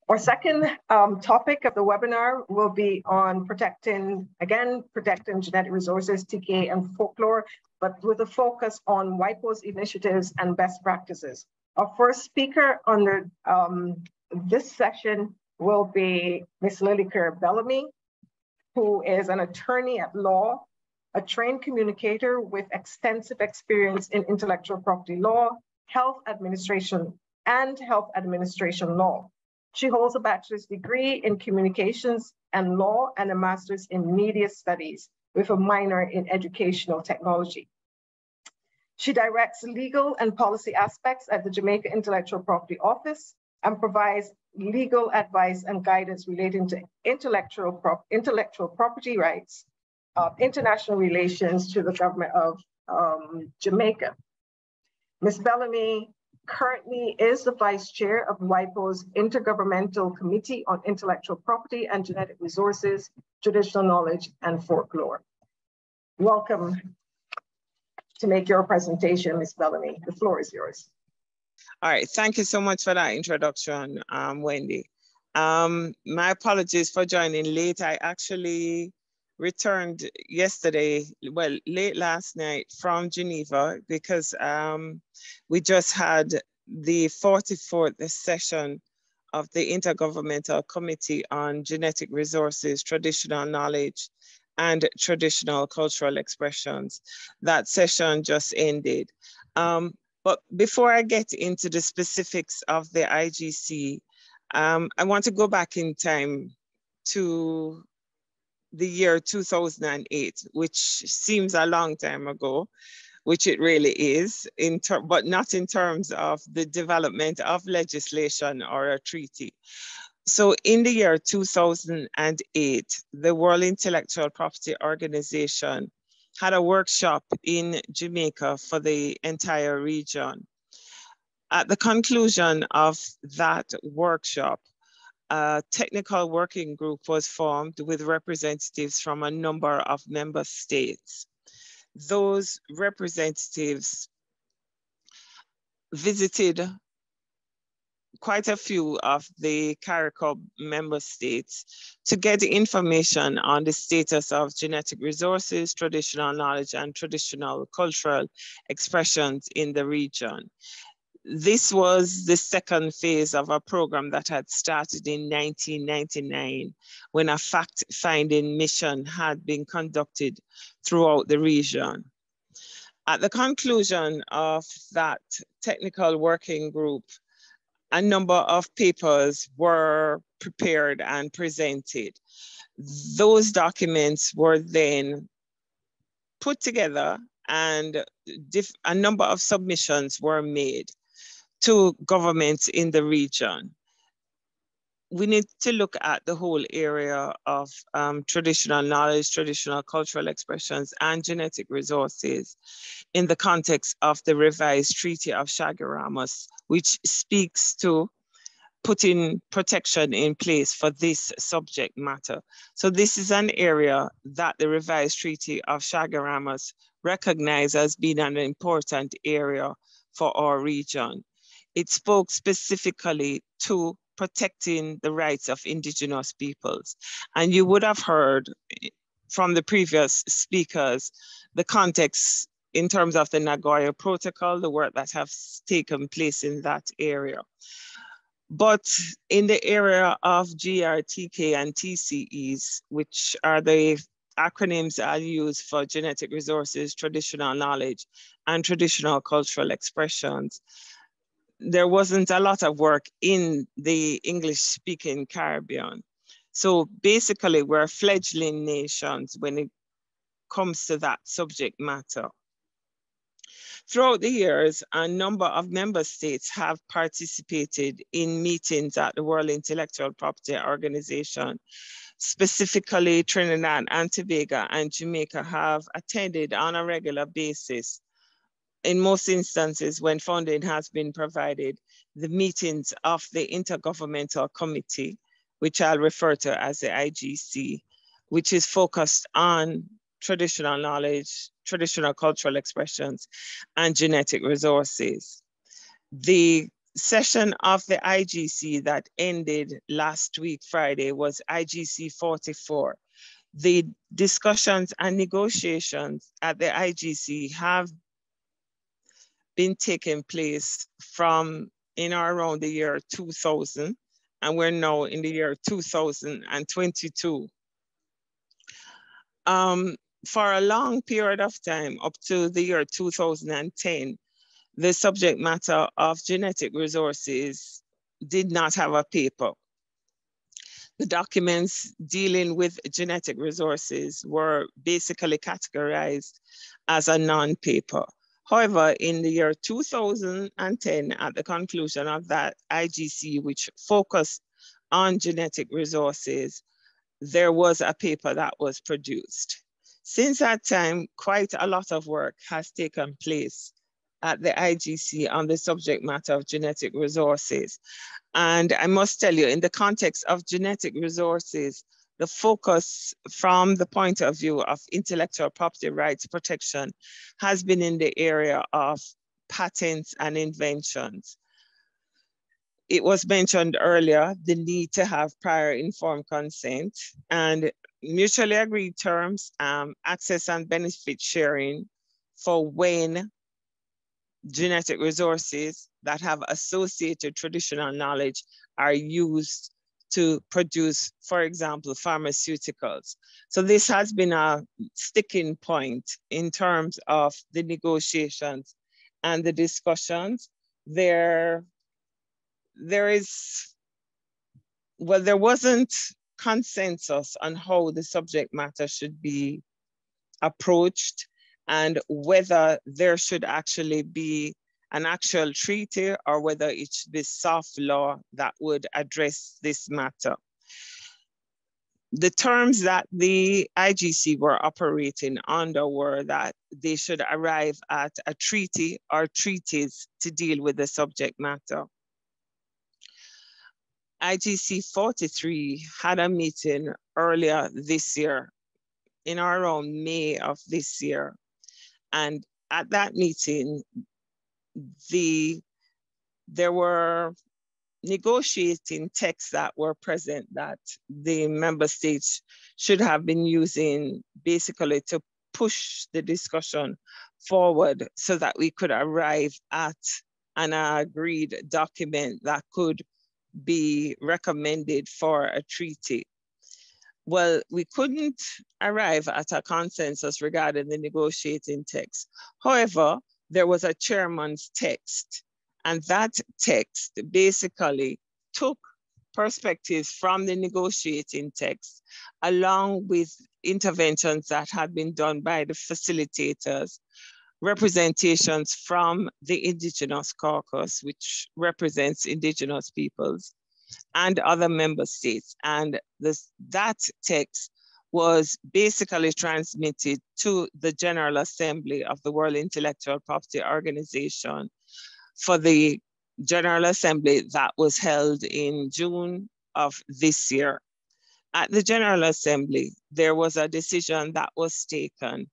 Our second topic of the webinar will be on protecting genetic resources, TK and folklore, but with a focus on WIPO's initiatives and best practices. Our first speaker on this session will be Ms. Lilyclaire Bellamy, who is an attorney at law, a trained communicator with extensive experience in intellectual property law, health administration law. She holds a bachelor's degree in communications and law and a master's in media studies with a minor in educational technology. She directs legal and policy aspects at the Jamaica Intellectual Property Office and provides legal advice and guidance relating to intellectual property rights, international relations to the government of Jamaica. Ms. Bellamy currently is the vice chair of WIPO's Intergovernmental Committee on Intellectual Property and Genetic Resources, Traditional Knowledge, and Folklore. Welcome to make your presentation, Ms. Bellamy. The floor is yours. All right, thank you so much for that introduction, Wendy. My apologies for joining late. I actually returned yesterday, well, late last night from Geneva because we just had the 44th session of the Intergovernmental Committee on Genetic Resources, Traditional Knowledge, and Traditional Cultural Expressions. That session just ended. But before I get into the specifics of the IGC, I want to go back in time to the year 2008, which seems a long time ago, which it really is, but not in terms of the development of legislation or a treaty. So in the year 2008, the World Intellectual Property Organization had a workshop in Jamaica for the entire region. At the conclusion of that workshop, a technical working group was formed with representatives from a number of member states. Those representatives visited quite a few of the CarIPI member states to get information on the status of genetic resources, traditional knowledge, and traditional cultural expressions in the region. This was the second phase of a program that had started in 1999 when a fact-finding mission had been conducted throughout the region. At the conclusion of that technical working group, a number of papers were prepared and presented. Those documents were then put together and a number of submissions were made to governments in the region. We need to look at the whole area of traditional knowledge, traditional cultural expressions, and genetic resources in the context of the revised Treaty of Chaguaramas, which speaks to putting protection in place for this subject matter. So this is an area that the revised Treaty of Chaguaramas recognized as being an important area for our region. It spoke specifically to protecting the rights of indigenous peoples. And you would have heard from the previous speakers, the context in terms of the Nagoya Protocol, the work that has taken place in that area. But in the area of GRTK and TCEs, which are the acronyms I'll use for genetic resources, traditional knowledge, and traditional cultural expressions, there wasn't a lot of work in the English-speaking Caribbean. So basically, we're fledgling nations when it comes to that subject matter. Throughout the years, a number of member states have participated in meetings at the World Intellectual Property Organization. Specifically, Trinidad and Tobago and Jamaica have attended on a regular basis. In most instances, when funding has been provided, the meetings of the Intergovernmental Committee, which I'll refer to as the IGC, which is focused on traditional knowledge, traditional cultural expressions, and genetic resources. The session of the IGC that ended last week, Friday, was IGC 44. The discussions and negotiations at the IGC have been taking place from in or around the year 2000, and we're now in the year 2022. For a long period of time, up to the year 2010, the subject matter of genetic resources did not have a paper. The documents dealing with genetic resources were basically categorized as a non-paper. However, in the year 2010, at the conclusion of that IGC, which focused on genetic resources, there was a paper that was produced. Since that time, quite a lot of work has taken place at the IGC on the subject matter of genetic resources. And I must tell you, in the context of genetic resources, the focus from the point of view of intellectual property rights protection has been in the area of patents and inventions. It was mentioned earlier, the need to have prior informed consent and mutually agreed terms, access and benefit sharing for when genetic resources that have associated traditional knowledge are used to produce, for example, pharmaceuticals. So this has been a sticking point in terms of the negotiations and the discussions. There wasn't consensus on how the subject matter should be approached and whether there should actually be an actual treaty or whether it should be soft law that would address this matter. The terms that the IGC were operating under were that they should arrive at a treaty or treaties to deal with the subject matter. IGC 43 had a meeting earlier this year, in around May of this year. And at that meeting, there were negotiating texts that were present that the member states should have been using basically to push the discussion forward so that we could arrive at an agreed document that could be recommended for a treaty. Well, we couldn't arrive at a consensus regarding the negotiating text. However, there was a chairman's text, and that text basically took perspectives from the negotiating text, along with interventions that had been done by the facilitators, representations from the Indigenous Caucus, which represents Indigenous peoples, and other member states. And that text was basically transmitted to the General Assembly of the World Intellectual Property Organization for the General Assembly that was held in June of this year. At the General Assembly, there was a decision that was taken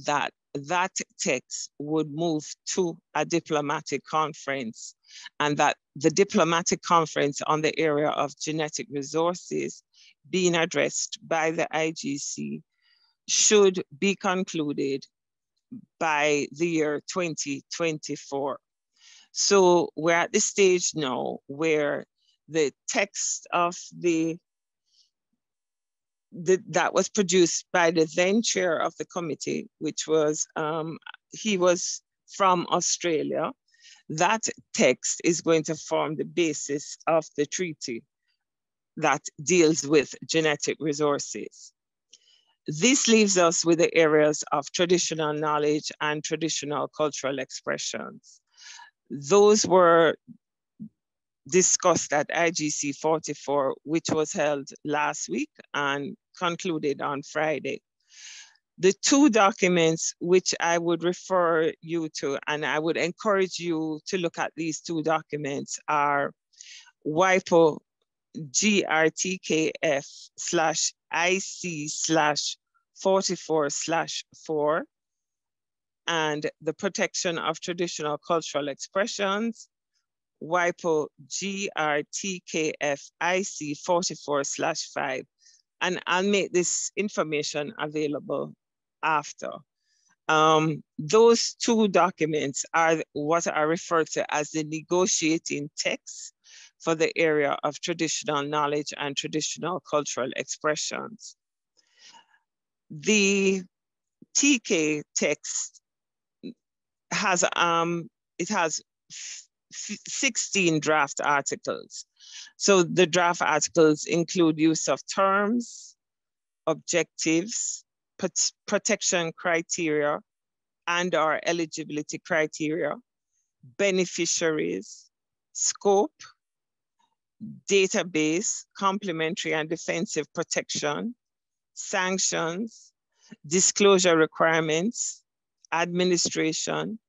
that that text would move to a diplomatic conference, and that the diplomatic conference on the area of genetic resources being addressed by the IGC should be concluded by the year 2024. So we're at the stage now where the text of that was produced by the then chair of the committee, which was, he was from Australia. That text is going to form the basis of the treaty that deals with genetic resources. This leaves us with the areas of traditional knowledge and traditional cultural expressions. Those were discussed at IGC 44, which was held last week and concluded on Friday. The two documents which I would refer you to, and I would encourage you to look at these two documents, are WIPO GRTKF/IC/44/4 and the protection of traditional cultural expressions, WIPO GRTKFIC 44/5. And I'll make this information available after. Those two documents are what are referred to as the negotiating text for the area of traditional knowledge and traditional cultural expressions. The TK text has, 16 draft articles. So the draft articles include use of terms, objectives, protection criteria and/or eligibility criteria, beneficiaries, scope, database, complementary and defensive protection, sanctions, disclosure requirements, administration,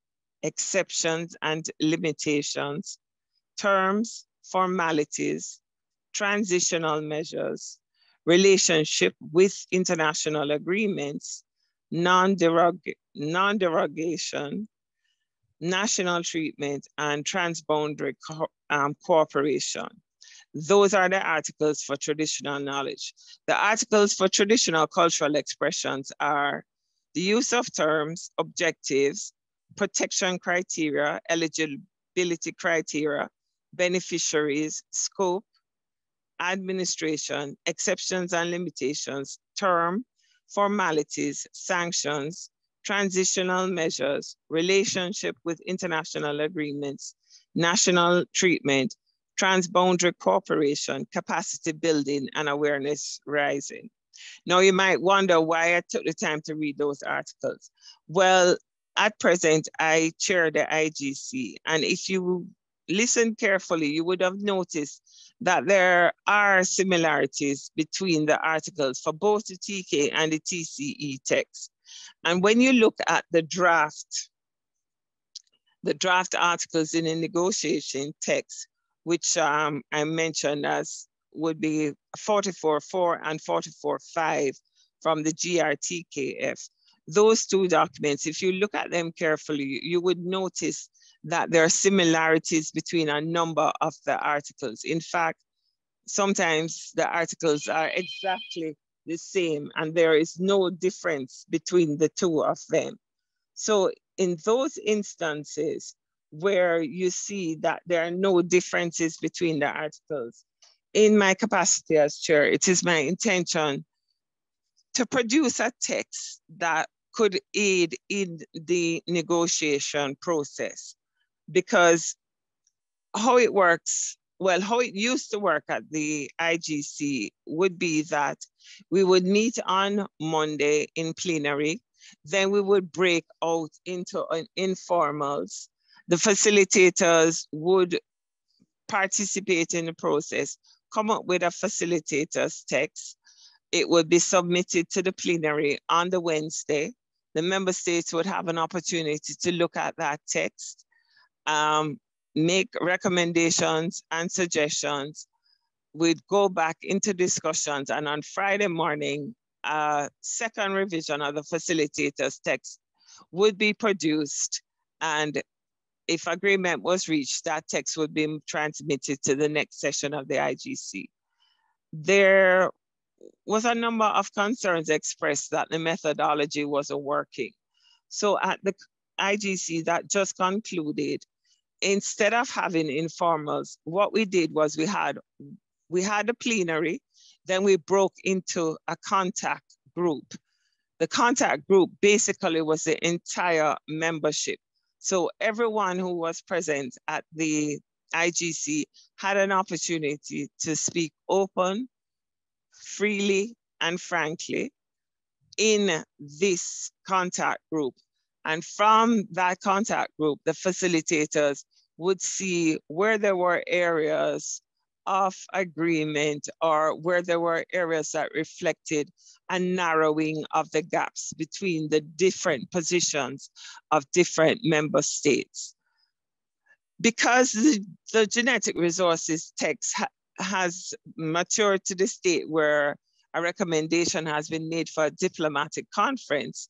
exceptions and limitations, terms, formalities, transitional measures, relationship with international agreements, non-derogation, national treatment, and transboundary cooperation. Those are the articles for traditional knowledge. The articles for traditional cultural expressions are the use of terms, objectives, protection criteria, eligibility criteria, beneficiaries, scope, administration, exceptions and limitations, term, formalities, sanctions, transitional measures, relationship with international agreements, national treatment, transboundary cooperation, capacity building, and awareness raising. Now you might wonder why I took the time to read those articles. Well, at present, I chair the IGC, and if you listen carefully, you would have noticed that there are similarities between the articles for both the TK and the TCE text. And when you look at the draft articles in the negotiation text, which I mentioned as would be 44.4 and 44.5 from the GRTKF. Those two documents, if you look at them carefully, you would notice that there are similarities between a number of the articles. In fact, sometimes the articles are exactly the same and there is no difference between the two of them. So in those instances where you see that there are no differences between the articles, in my capacity as chair, it is my intention to produce a text that could aid in the negotiation process. Because how it works, well, how it used to work at the IGC would be that we would meet on Monday in plenary, then we would break out into informals. The facilitators would participate in the process, come up with a facilitator's text. It would be submitted to the plenary on the Wednesday. The member states would have an opportunity to look at that text, make recommendations and suggestions. We'd go back into discussions, and on Friday morning, a second revision of the facilitator's text would be produced, and if agreement was reached, that text would be transmitted to the next session of the IGC. There was a number of concerns expressed that the methodology wasn't working. So at the IGC that just concluded, instead of having informals, what we did was we had a plenary, then we broke into a contact group. The contact group basically was the entire membership. So everyone who was present at the IGC had an opportunity to speak open, freely, and frankly in this contact group. And from that contact group, the facilitators would see where there were areas of agreement or where there were areas that reflected a narrowing of the gaps between the different positions of different member states. Because the genetic resources text has matured to the state where a recommendation has been made for a diplomatic conference,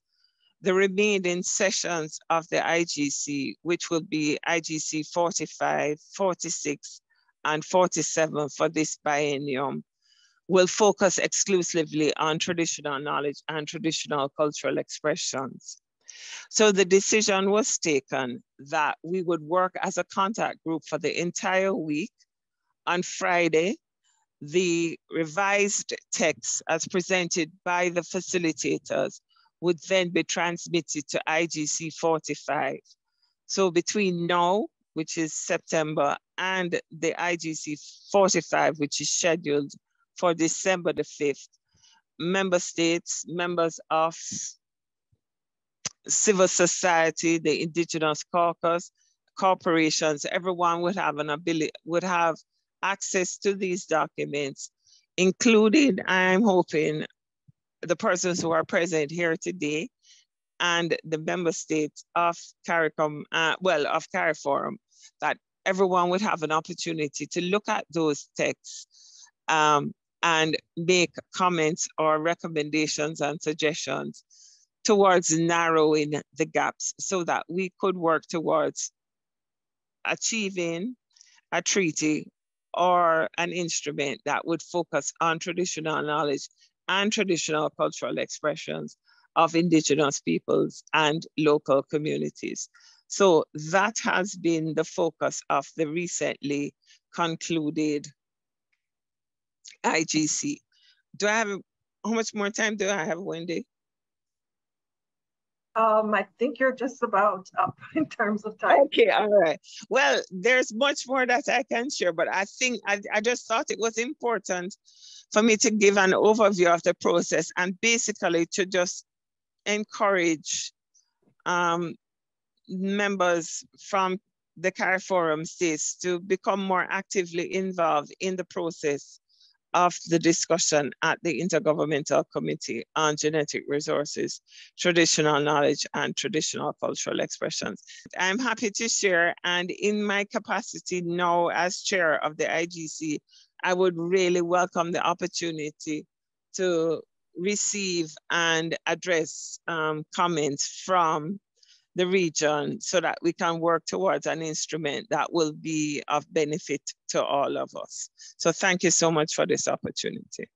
the remaining sessions of the IGC, which will be IGC 45, 46, and 47 for this biennium, will focus exclusively on traditional knowledge and traditional cultural expressions. So the decision was taken that we would work as a contact group for the entire week. On Friday, the revised text as presented by the facilitators would then be transmitted to IGC 45. So between now, which is September, and the IGC 45, which is scheduled for December the 5th, member states, members of civil society, the Indigenous Caucus, corporations, everyone would have access to these documents, including, I'm hoping, the persons who are present here today and the member states of CARICOM, of CARIFORUM, that everyone would have an opportunity to look at those texts and make comments or recommendations and suggestions towards narrowing the gaps so that we could work towards achieving a treaty or an instrument that would focus on traditional knowledge and traditional cultural expressions of Indigenous peoples and local communities. So that has been the focus of the recently concluded IGC. How much more time do I have, Wendy? I think you're just about up in terms of time. Okay, all right. Well, there's much more that I can share, but I think I just thought it was important for me to give an overview of the process and basically to just encourage members from the CARIFORUM states to become more actively involved in the process of the discussion at the Intergovernmental Committee on Genetic Resources, Traditional Knowledge, and Traditional Cultural Expressions. I'm happy to share, and in my capacity now as chair of the IGC, I would really welcome the opportunity to receive and address comments from the region so that we can work towards an instrument that will be of benefit to all of us. So thank you so much for this opportunity.